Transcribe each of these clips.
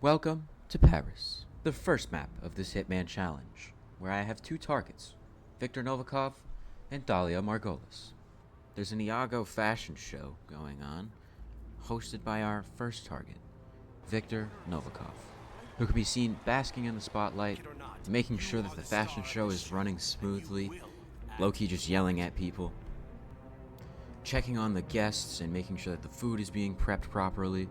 Welcome to Paris, the first map of this Hitman challenge, where I have two targets, Viktor Novikov and Dalia Margolis. There's an Iago fashion show going on, hosted by our first target, Viktor Novikov, who can be seen basking in the spotlight, making sure that the fashion show is running smoothly, low-key just yelling at people, checking on the guests and making sure that the food is being prepped properly,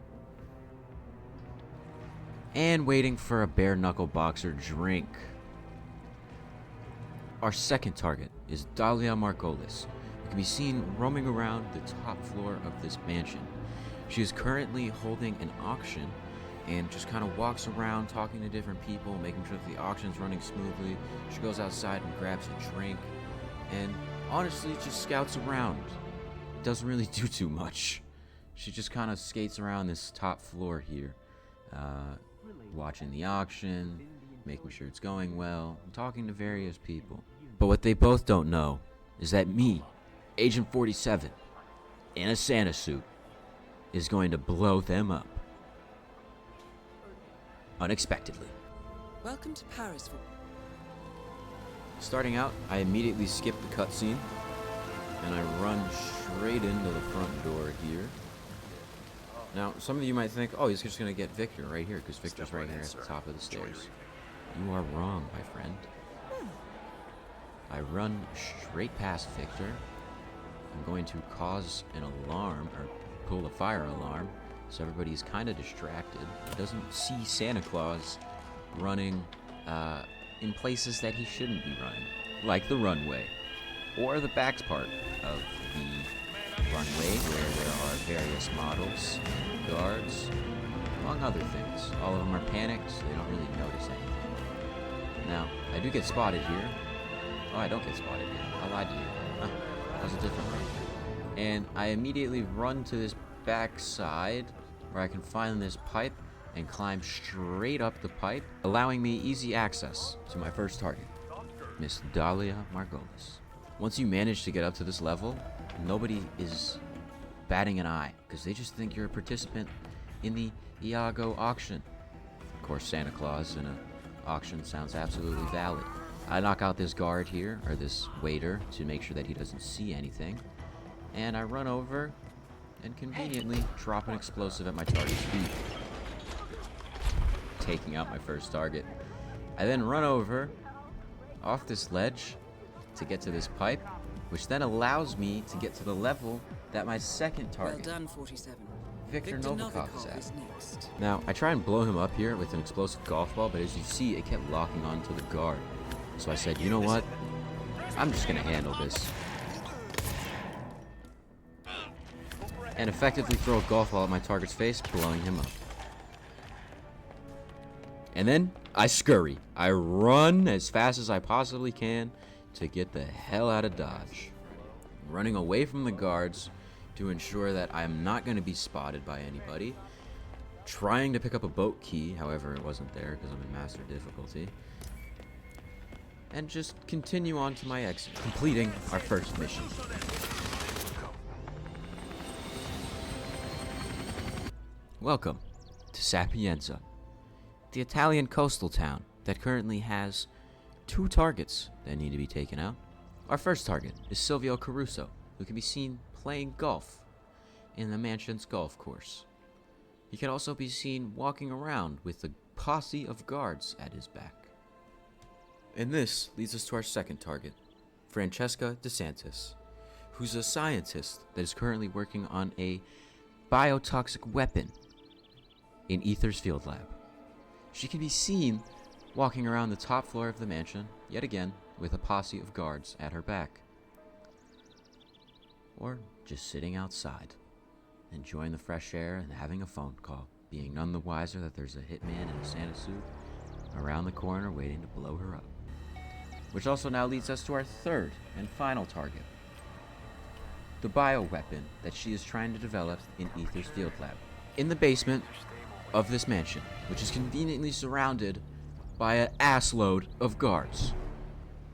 and waiting for a bare-knuckle boxer drink. Our second target is Dalia Margolis, who can be seen roaming around the top floor of this mansion. She is currently holding an auction and just kind of walks around talking to different people, making sure that the auction's running smoothly. She goes outside and grabs a drink and honestly just scouts around. Doesn't really do too much. She just kind of skates around this top floor here, watching the auction, making sure it's going well, and talking to various people. But what they both don't know is that me, Agent 47, in a Santa suit, is going to blow them up. Unexpectedly. Welcome to Paris. Starting out, I immediately skip the cutscene, and I run straight into the front door here. Now, some of you might think, oh, he's just going to get Victor right here, because Victor's right here at the top of the stairs. You are wrong, my friend. I run straight past Victor. I'm going to cause an alarm, or pull a fire alarm, so everybody's kind of distracted. He doesn't see Santa Claus running in places that he shouldn't be running, like the runway, or the back part of the runway where there are various models, guards, among other things. All of them are panicked, so they don't really notice anything. Now, I do get spotted here. Oh, I don't get spotted here. I lied to you. Huh. That was a different way. And I immediately run to this back side where I can find this pipe and climb straight up the pipe, allowing me easy access to my first target, Miss Dalia Margolis. Once you manage to get up to this level, nobody is batting an eye, because they just think you're a participant in the Iago auction. Of course, Santa Claus in an auction sounds absolutely valid. I knock out this guard here, or this waiter, to make sure that he doesn't see anything, and I run over and conveniently drop an explosive at my target's feet, taking out my first target. I then run over off this ledge to get to this pipe, which then allows me to get to the level that my second target, well done, 47. Viktor Novikov, is at. Next. Now, I try and blow him up here with an explosive golf ball, but as you see, it kept locking onto the guard. So I said, you know what? I'm just gonna handle this. And effectively throw a golf ball at my target's face, blowing him up. And then, I scurry. I run as fast as I possibly can to get the hell out of Dodge. Running away from the guards to ensure that I'm not going to be spotted by anybody. Trying to pick up a boat key, however it wasn't there because I'm in master difficulty. And just continue on to my exit, completing our first mission. Welcome to Sapienza, the Italian coastal town that currently has two targets that need to be taken out. Our first target is Silvio Caruso, who can be seen playing golf in the mansion's golf course. He can also be seen walking around with a posse of guards at his back. And this leads us to our second target, Francesca DeSantis, who's a scientist that is currently working on a biotoxic weapon in Ether's field lab. She can be seen walking around the top floor of the mansion, yet again, with a posse of guards at her back. Or just sitting outside, enjoying the fresh air and having a phone call, being none the wiser that there's a hitman in a Santa suit around the corner waiting to blow her up. Which also now leads us to our third and final target, the bioweapon that she is trying to develop in Ether's field lab, in the basement of this mansion, which is conveniently surrounded by an assload of guards.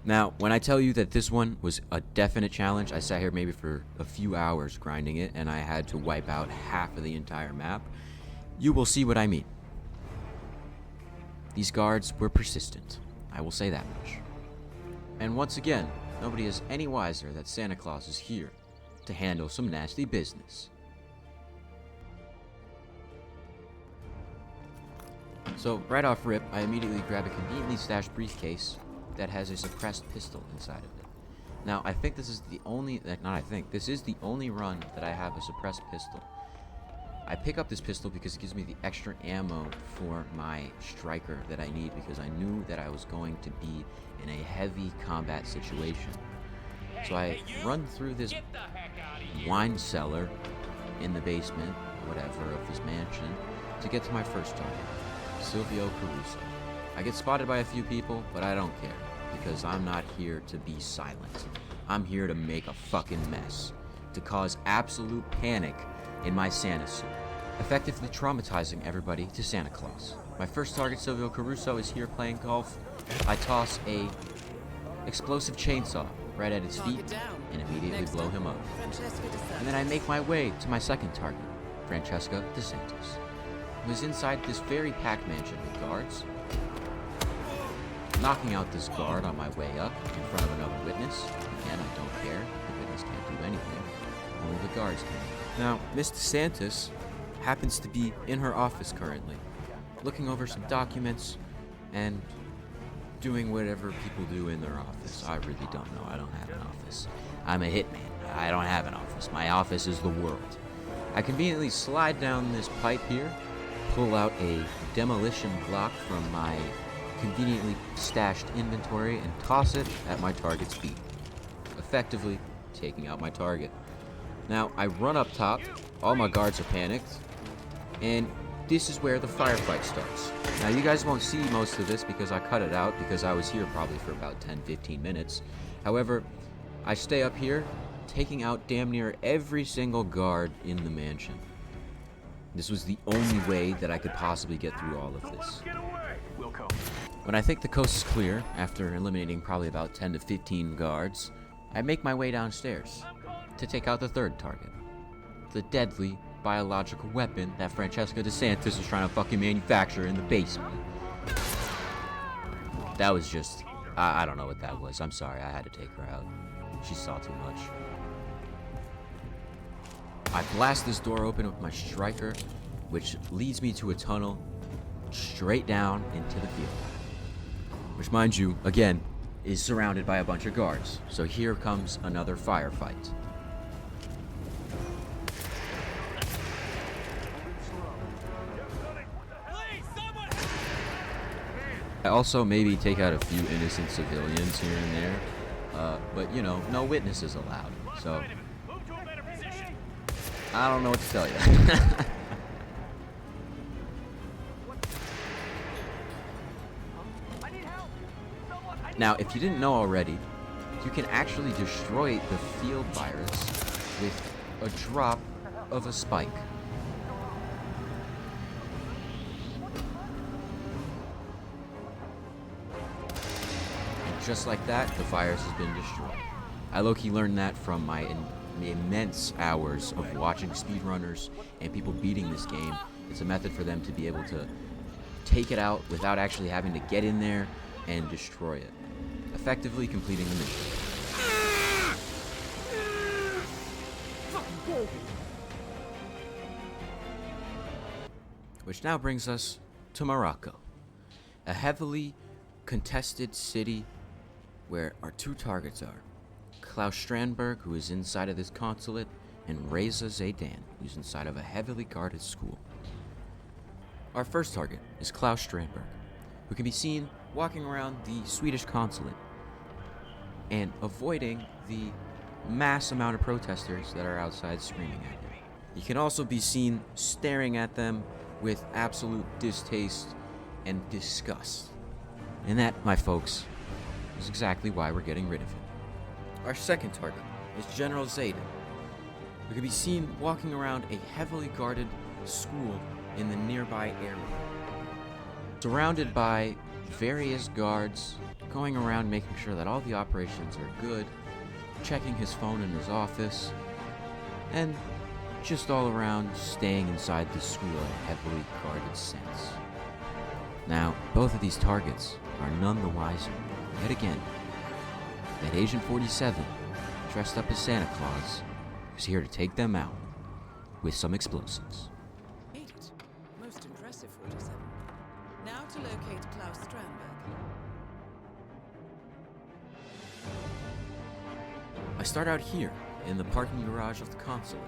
Now, when I tell you that this one was a definite challenge, I sat here maybe for a few hours grinding it, and I had to wipe out half of the entire map, you will see what I mean. These guards were persistent, I will say that much. And once again, nobody is any wiser that Santa Claus is here to handle some nasty business. So, right off rip, I immediately grab a conveniently stashed briefcase that has a suppressed pistol inside of it. Now, I think this is the only, this is the only run that I have a suppressed pistol. I pick up this pistol because it gives me the extra ammo for my striker that I need, because I knew that I was going to be in a heavy combat situation. So I run through this wine cellar in the basement, whatever, of this mansion to get to my first target, Silvio Caruso. I get spotted by a few people, but I don't care, because I'm not here to be silent. I'm here to make a fucking mess, to cause absolute panic in my Santa suit, effectively traumatizing everybody to Santa Claus. My first target, Silvio Caruso, is here playing golf. I toss a explosive chainsaw right at his feet and immediately blow him up. And then I make my way to my second target, Francesca DeSantis, who is inside this very packed mansion with guards, knocking out this guard on my way up in front of another witness. Again, I don't care. The witness can't do anything. Only the guards can. Now, Miss DeSantis happens to be in her office currently, looking over some documents and doing whatever people do in their office. I really don't know. I don't have an office. I'm a hitman. I don't have an office. My office is the world. I conveniently slide down this pipe here, pull out a demolition block from my conveniently stashed inventory, and toss it at my target's feet, effectively taking out my target. Now, I run up top, all my guards are panicked, and this is where the firefight starts. Now, you guys won't see most of this because I cut it out, because I was here probably for about 10-15 minutes. However, I stay up here, taking out damn near every single guard in the mansion. This was the only way that I could possibly get through all of this. When I think the coast is clear, after eliminating probably about 10 to 15 guards, I make my way downstairs to take out the third target, the deadly biological weapon that Francesca DeSantis is trying to fucking manufacture in the basement. That was just, I don't know what that was. I'm sorry, I had to take her out. She saw too much. I blast this door open with my striker, which leads me to a tunnel straight down into the field, which, mind you, again, is surrounded by a bunch of guards. So here comes another firefight. I also maybe take out a few innocent civilians here and there, but you know, no witnesses allowed, so I don't know what to tell you. Now, if you didn't know already, you can actually destroy the field virus with a drop of a spike. And just like that, the virus has been destroyed. I low-key learned that from my immense hours of watching speedrunners and people beating this game. It's a method for them to be able to take it out without actually having to get in there and destroy it, effectively completing the mission. Which now brings us to Morocco, a heavily contested city where our two targets are Klaus Strandberg, who is inside of this consulate, and Reza Zaydan, who's inside of a heavily guarded school. Our first target is Klaus Strandberg, who can be seen walking around the Swedish consulate and avoiding the mass amount of protesters that are outside screaming at him. He can also be seen staring at them with absolute distaste and disgust. And that, my folks, is exactly why we're getting rid of him. Our second target is General Zaydan, who can be seen walking around a heavily guarded school in the nearby area, surrounded by various guards, going around making sure that all the operations are good, checking his phone in his office, and just all around staying inside the school in a heavily guarded sense. Now, both of these targets are none the wiser. Yet again, that Agent 47, dressed up as Santa Claus, is here to take them out with some explosives. Made it. Most impressive, 47. Now to locate Klaus Strandberg. I start out here, in the parking garage of the consulate,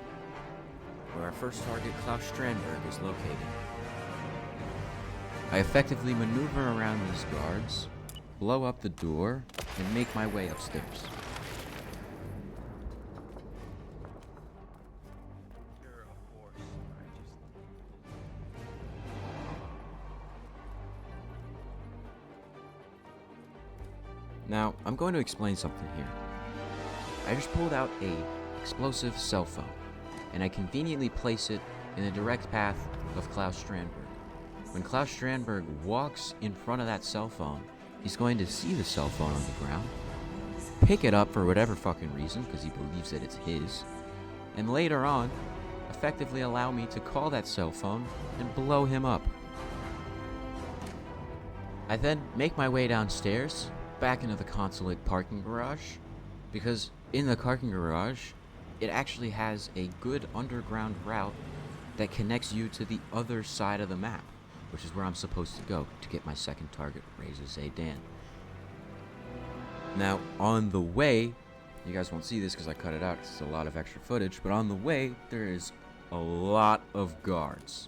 where our first target, Klaus Strandberg, is located. I effectively maneuver around these guards, blow up the door, and make my way upstairs. Now, I'm going to explain something here. I just pulled out a explosive cell phone, and I conveniently place it in the direct path of Klaus Strandberg. When Klaus Strandberg walks in front of that cell phone, he's going to see the cell phone on the ground, pick it up for whatever fucking reason, because he believes that it's his, and later on, effectively allow me to call that cell phone and blow him up. I then make my way downstairs, back into the consulate parking garage, because in the parking garage, it actually has a good underground route that connects you to the other side of the map, which is where I'm supposed to go to get my second target, Reza Zaydan. Now, on the way, you guys won't see this because I cut it out because it's a lot of extra footage, but on the way, there is a lot of guards.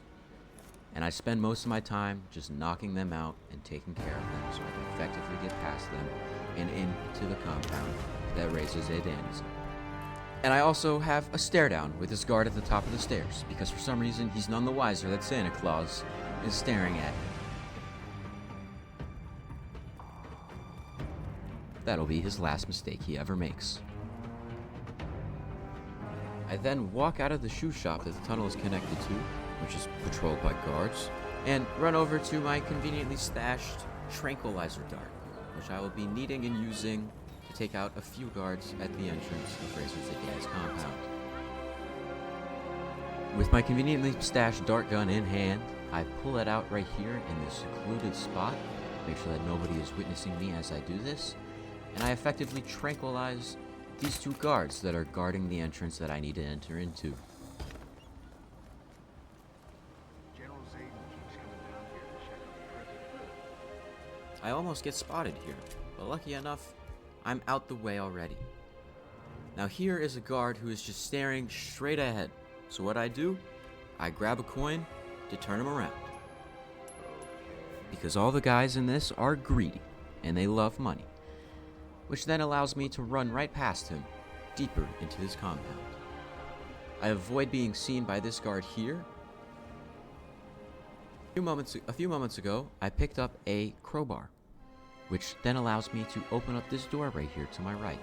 And I spend most of my time just knocking them out and taking care of them so I can effectively get past them and into the compound that Reza Zaydan is in. And I also have a stare down with this guard at the top of the stairs, because for some reason he's none the wiser that Santa Claus is staring at him. That'll be his last mistake he ever makes. I then walk out of the shoe shop that the tunnel is connected to, which is patrolled by guards, and run over to my conveniently stashed tranquilizer dart, which I will be needing and using to take out a few guards at the entrance of Reza Zaydan's compound. With my conveniently stashed dart gun in hand, I pull it out right here in this secluded spot, make sure that nobody is witnessing me as I do this, and I effectively tranquilize these two guards that are guarding the entrance that I need to enter into. I almost get spotted here, but lucky enough, I'm out the way already. Now here is a guard who is just staring straight ahead. So what I do, I grab a coin to turn him around. Because all the guys in this are greedy, and they love money. Which then allows me to run right past him, deeper into his compound. I avoid being seen by this guard here. A few moments ago, I picked up a crowbar, which then allows me to open up this door right here to my right.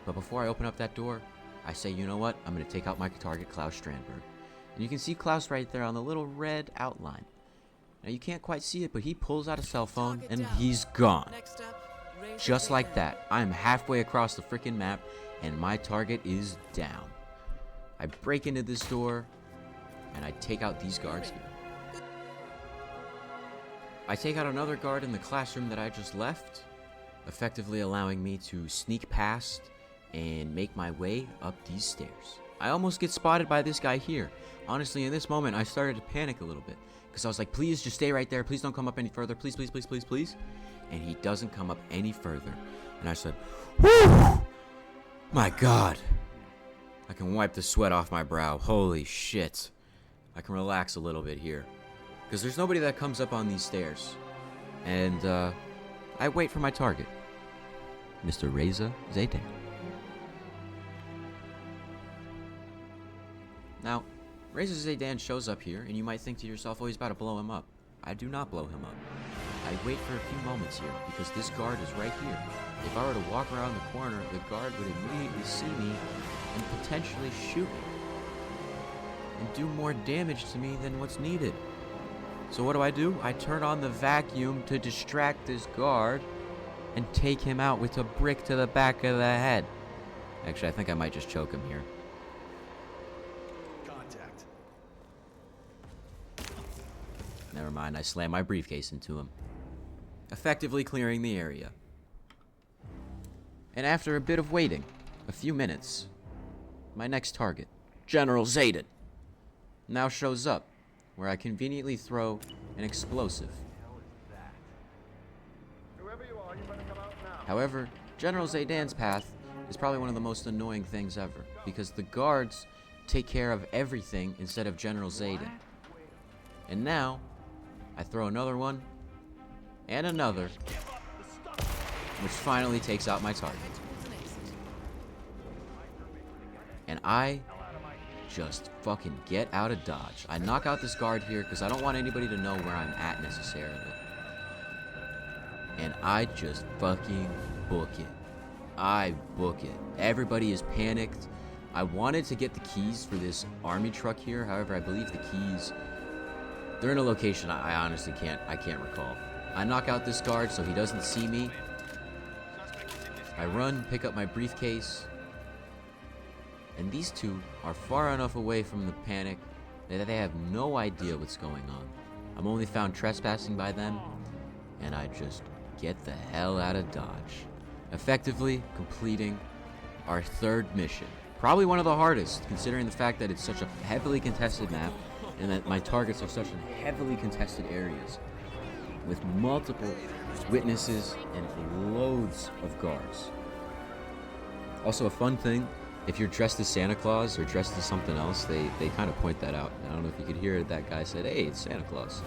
But before I open up that door, I say, you know what? I'm going to take out my target, Klaus Strandberg. And you can see Klaus right there on the little red outline. Now you can't quite see it, but he pulls out a cell phone and he's gone. Next up, Reza Just like Zaydan. that. I'm halfway across the freaking map and my target is down. I break into this door and I take out these guards here. I take out another guard in the classroom that I just left, effectively allowing me to sneak past and make my way up these stairs. I almost get spotted by this guy here. Honestly, in this moment, I started to panic a little bit, because I was like, please just stay right there. Please don't come up any further. Please, please, please, please, please. And he doesn't come up any further. And I said, whew! My God. I can wipe the sweat off my brow. Holy shit. I can relax a little bit here. Because there's nobody that comes up on these stairs. And I wait for my target, Mr. Reza Zaydan. Now, Reza Zaydan shows up here, and you might think to yourself, oh, he's about to blow him up. I do not blow him up. I wait for a few moments here, because this guard is right here. If I were to walk around the corner, the guard would immediately see me and potentially shoot me. And do more damage to me than what's needed. So what do? I turn on the vacuum to distract this guard and take him out with a brick to the back of the head. Actually, I think I might just choke him here. Never never mind. I slammed my briefcase into him, effectively clearing the area. And after a bit of waiting, a few minutes, my next target, General Zayden, now shows up, where I conveniently throw an explosive. However, General Zaydan's path is probably one of the most annoying things ever, because the guards take care of everything instead of General Zayden. And now, I throw another one, and another, which finally takes out my target. And I just fucking get out of dodge. I knock out this guard here because I don't want anybody to know where I'm at necessarily. And I just fucking book it. I book it. Everybody is panicked. I wanted to get the keys for this army truck here. However, I believe the keys, they're in a location I honestly can't recall. I knock out this guard so he doesn't see me. I run, pick up my briefcase. And these two are far enough away from the panic that they have no idea what's going on. I'm only found trespassing by them, and I just get the hell out of Dodge, effectively completing our third mission. Probably one of the hardest, considering the fact that it's such a heavily contested map, and that my targets are such in heavily contested areas, with multiple witnesses and loads of guards. Also, a fun thing, if you're dressed as Santa Claus or dressed as something else, they kind of point that out. I don't know if you could hear it. That guy said, "Hey, it's Santa Claus,"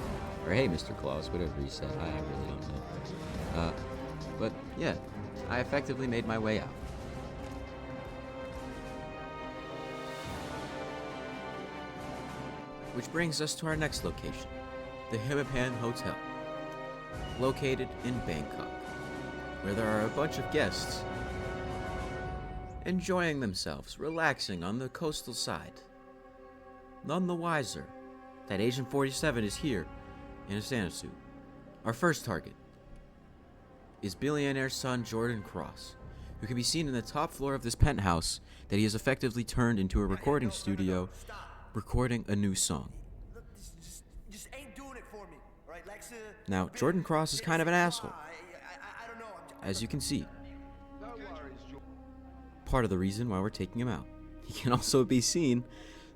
or "Hey, Mr. Claus," whatever he said. I really don't know. But yeah, I effectively made my way out. Which brings us to our next location, the Hitman Hotel, located in Bangkok, where there are a bunch of guests enjoying themselves, relaxing on the coastal side. None the wiser that Agent 47 is here in a Santa suit. Our first target is billionaire's son Jordan Cross, who can be seen in the top floor of this penthouse that he has effectively turned into a recording studio, recording a new song. Now, Jordan Cross is kind of an asshole, as you can see. Part of the reason why we're taking him out. He can also be seen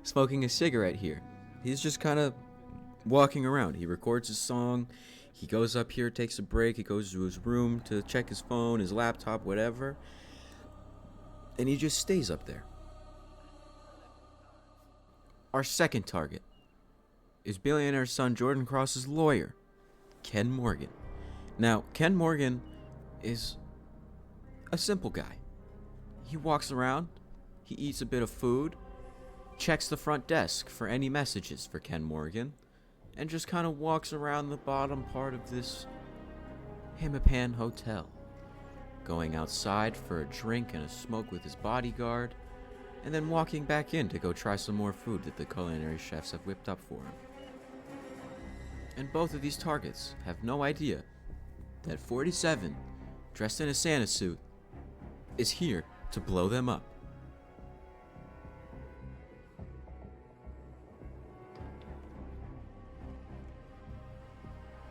smoking a cigarette here. He's just kind of walking around. He records his song, he goes up here, takes a break, he goes to his room to check his phone, his laptop, whatever, and he just stays up there. Our second target is billionaire's son Jordan Cross's lawyer, Ken Morgan. Now, Ken Morgan is a simple guy. He walks around, he eats a bit of food, checks the front desk for any messages for Ken Morgan, and just kind of walks around the bottom part of this Hitman Hotel, going outside for a drink and a smoke with his bodyguard, and then walking back in to go try some more food that the culinary chefs have whipped up for him. And both of these targets have no idea that 47, dressed in a Santa suit, is here to blow them up.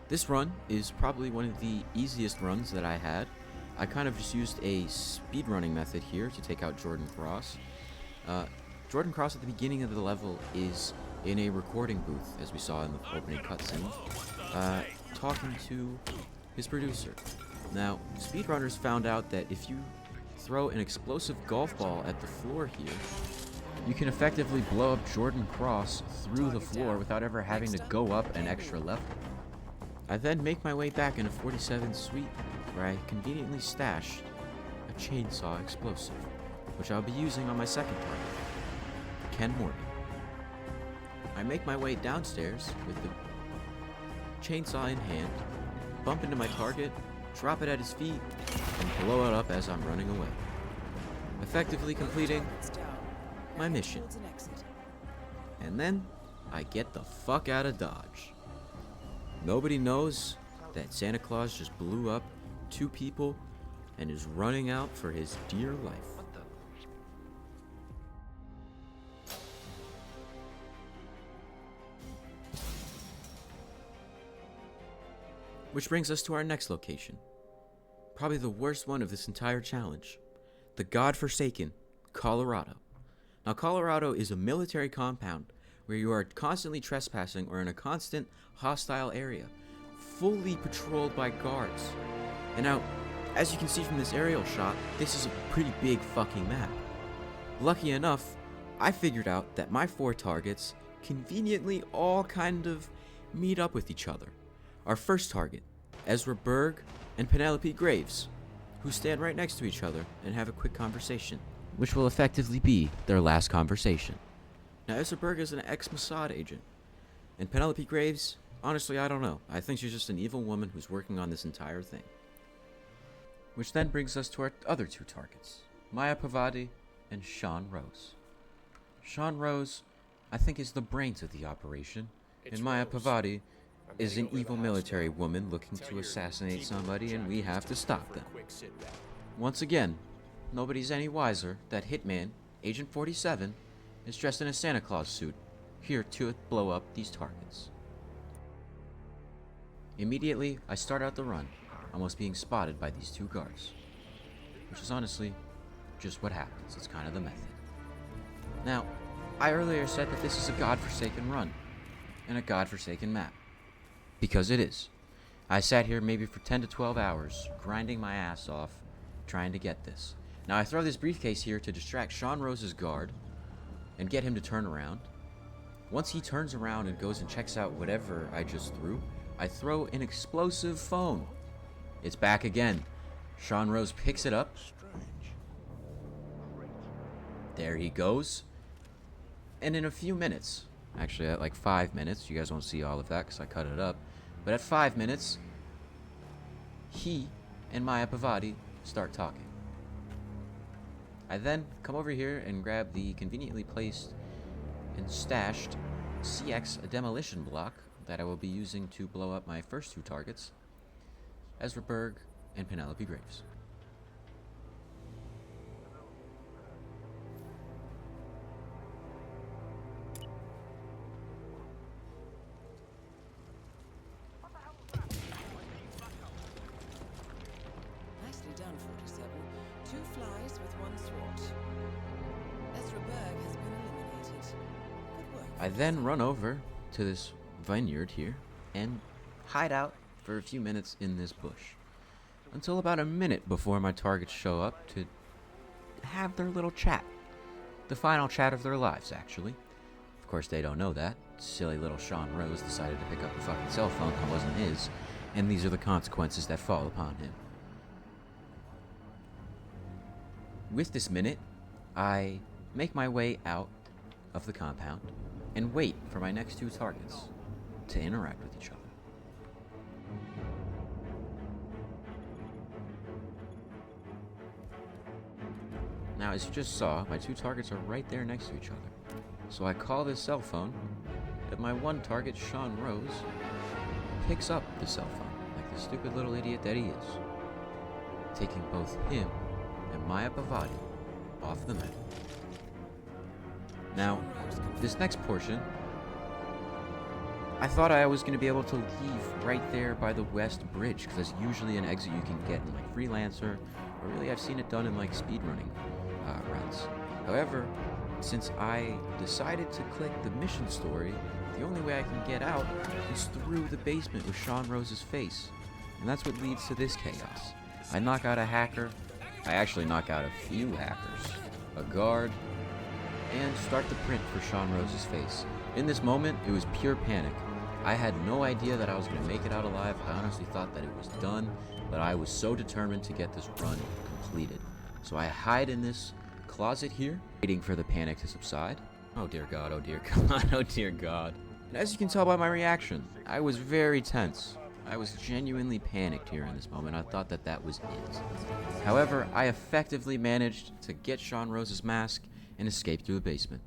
This run is probably one of the easiest runs that I had. I kind of just used a speedrunning method here to take out Jordan Cross. Jordan Cross at the beginning of the level is in a recording booth, as we saw in the opening cutscene, talking to his producer. Now, speedrunners found out that if you throw an explosive golf ball at the floor here, you can effectively blow up Jordan Cross through the floor without ever having to go up an extra level. I then make my way back into 47's suite, where I conveniently stashed a chainsaw explosive, which I'll be using on my second target, Ken Morgan. I make my way downstairs with the chainsaw in hand, bump into my target, drop it at his feet, and blow it up as I'm running away, effectively completing my mission. And then I get the fuck out of Dodge. Nobody knows that Santa Claus just blew up 2 people and is running out for his dear life. Which brings us to our next location. Probably the worst one of this entire challenge. The godforsaken Colorado. Now, Colorado is a military compound where you are constantly trespassing or in a constant hostile area, fully patrolled by guards. And now, as you can see from this aerial shot, this is a pretty big fucking map. Lucky enough, I figured out that my 4 targets conveniently all kind of meet up with each other. Our first target, Ezra Berg and Penelope Graves, who stand right next to each other and have a quick conversation, which will effectively be their last conversation. Now, Ezra Berg is an ex-Mossad agent, and Penelope Graves, honestly, I don't know. I think she's just an evil woman who's working on this entire thing. Which then brings us to our other 2 targets, Maya Pavadi and Sean Rose. Sean Rose, I think, is the brains of the operation, and Maya Pavadi is an evil military woman looking to assassinate somebody, and we have to stop them. Once again, nobody's any wiser that Hitman, Agent 47, is dressed in a Santa Claus suit, here to blow up these targets. Immediately, I start out the run, almost being spotted by these 2 guards, which is honestly just what happens. It's kind of the method. Now, I earlier said that this is a godforsaken run and a godforsaken map, because it is. I sat here maybe for 10 to 12 hours, grinding my ass off, trying to get this. Now, I throw this briefcase here to distract Sean Rose's guard and get him to turn around. Once he turns around and goes and checks out whatever I just threw, I throw an explosive phone. It's back again. Sean Rose picks it up. There he goes. And in a few minutes, actually at like 5 minutes, you guys won't see all of that because I cut it up, but at 5 minutes, he and Maya Pavadi start talking. I then come over here and grab the conveniently placed and stashed CX demolition block that I will be using to blow up my first 2 targets, Ezra Berg and Penelope Graves. Nicely done, 47. 2 flies with 1 swat. Ezra Berg has been eliminated. Good work. I then run over to this vineyard here and hide out for a few minutes in this bush until about a minute before my targets show up to have their little chat. The final chat of their lives, actually. Of course, they don't know that. Silly little Sean Rose decided to pick up a fucking cell phone that wasn't his, and these are the consequences that fall upon him. With this minute, I make my way out of the compound and wait for my next 2 targets to interact with each other. Now, as you just saw, my 2 targets are right there next to each other. So I call this cell phone, and my 1 target, Sean Rose, picks up the cell phone like the stupid little idiot that he is, taking both him and Maya Pavadi off the map. Now, this next portion, I thought I was going to be able to leave right there by the West Bridge, because that's usually an exit you can get in like Freelancer, or really I've seen it done in like speedrunning runs. However, since I decided to click the mission story, the only way I can get out is through the basement with Sean Rose's face. And that's what leads to this chaos. I knock out a hacker, I actually knock out a few hackers, a guard, and start the print for Sean Rose's face. In this moment, it was pure panic. I had no idea that I was going to make it out alive. I honestly thought that it was done, but I was so determined to get this run completed. So I hide in this closet here, waiting for the panic to subside. Oh dear God, oh dear God, oh dear God. And as you can tell by my reaction, I was very tense. I was genuinely panicked here in this moment. I thought that that was it. However, I effectively managed to get Sean Rose's mask and escape through the basement.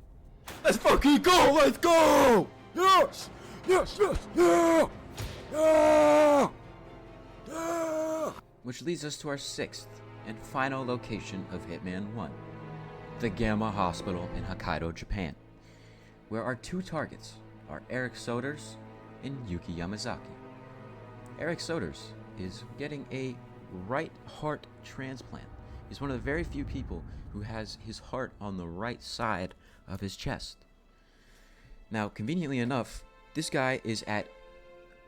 Let's fucking go! Let's go! Yes! Yes, yes, yeah! Yeah! Yeah! Which leads us to our 6th and final location of Hitman 1, the Gamma Hospital in Hokkaido, Japan, where our 2 targets are Eric Soders and Yuki Yamazaki. Eric Soders is getting a right heart transplant. He's one of the very few people who has his heart on the right side of his chest. Now, conveniently enough, this guy is at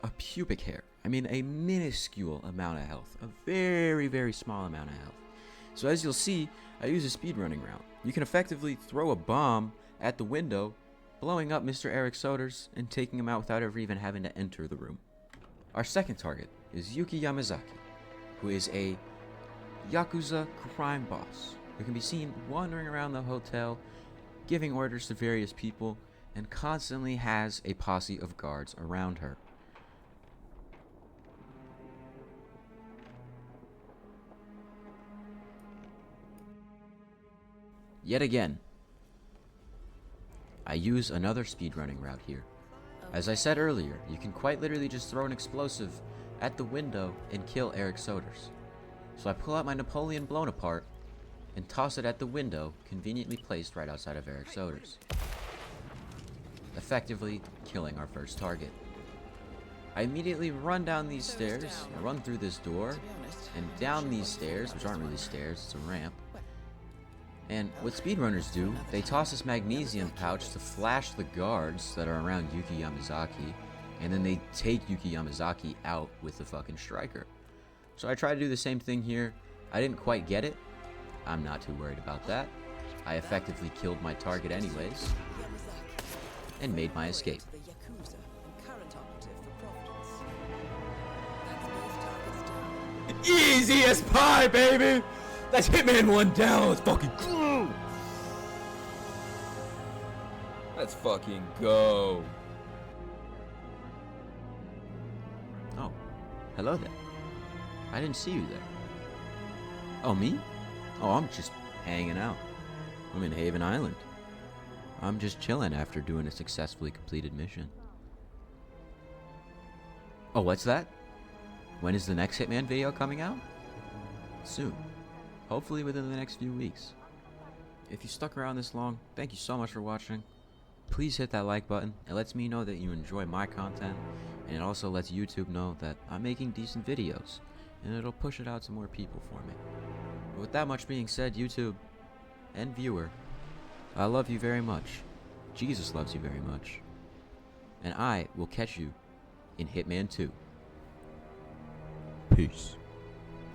a pubic hair. I mean, a minuscule amount of health. A very, very small amount of health. So as you'll see, I use a speedrunning route. You can effectively throw a bomb at the window, blowing up Mr. Eric Soders and taking him out without ever even having to enter the room. Our second target is Yuki Yamazaki, who is a Yakuza crime boss who can be seen wandering around the hotel, giving orders to various people, and constantly has a posse of guards around her. Yet again, I use another speedrunning route here. As I said earlier, you can quite literally just throw an explosive at the window and kill Eric Soders. So I pull out my Napoleon Bonaparte and toss it at the window, conveniently placed right outside of Eric Soders, effectively killing our first target. I immediately run down these stairs, run through this door, and down these stairs, which aren't really stairs, it's a ramp. And what speedrunners do, they toss this magnesium pouch to flash the guards that are around Yuki Yamazaki, and then they take Yuki Yamazaki out with the fucking striker. So I try to do the same thing here. I didn't quite get it. I'm not too worried about that. I effectively killed my target anyways, and made my escape. The Yakuza and current operative for Providence. That's both targets down. Easy as pie, baby! That's Hitman 1 down. Let's fucking go! Let's fucking go. Oh, hello there. I didn't see you there. Oh, me? Oh, I'm just hanging out. I'm in Haven Island. I'm just chilling after doing a successfully completed mission. Oh, what's that? When is the next Hitman video coming out? Soon. Hopefully within the next few weeks. If you stuck around this long, thank you so much for watching. Please hit that like button. It lets me know that you enjoy my content, and it also lets YouTube know that I'm making decent videos, and it'll push it out to more people for me. But with that much being said, YouTube and viewer, I love you very much. Jesus loves you very much. And I will catch you in Hitman 2. Peace.